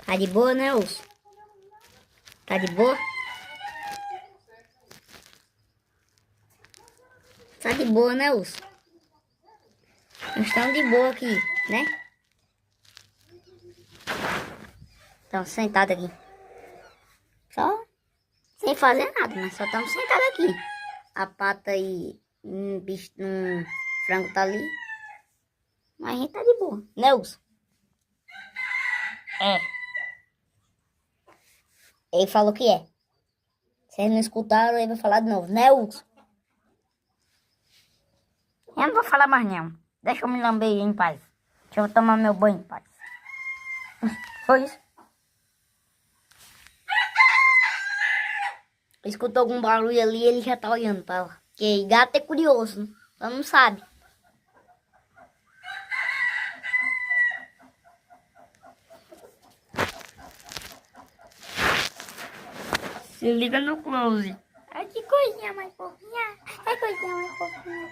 Tá de boa, né, urso? Tá de boa? Tá de boa, né, urso? Nós estamos de boa aqui, né? Estamos sentados aqui. Só sem fazer nada, mas só estamos sentados aqui. A pata aí, bicho, frango tá ali. Mas a gente tá de boa, né, urso? É. Ele falou que é. Vocês não escutaram, ele vai falar de novo, né, urso? Eu não vou falar mais não. Deixa eu me lamber em paz. Deixa eu tomar meu banho em paz. Foi isso? Escutou algum barulho ali, ele já tá olhando pra lá. Porque gato é curioso, né? Ela não sabe. Se liga no close. Ai, que coisinha mais fofinha. Que coisinha mais fofinha.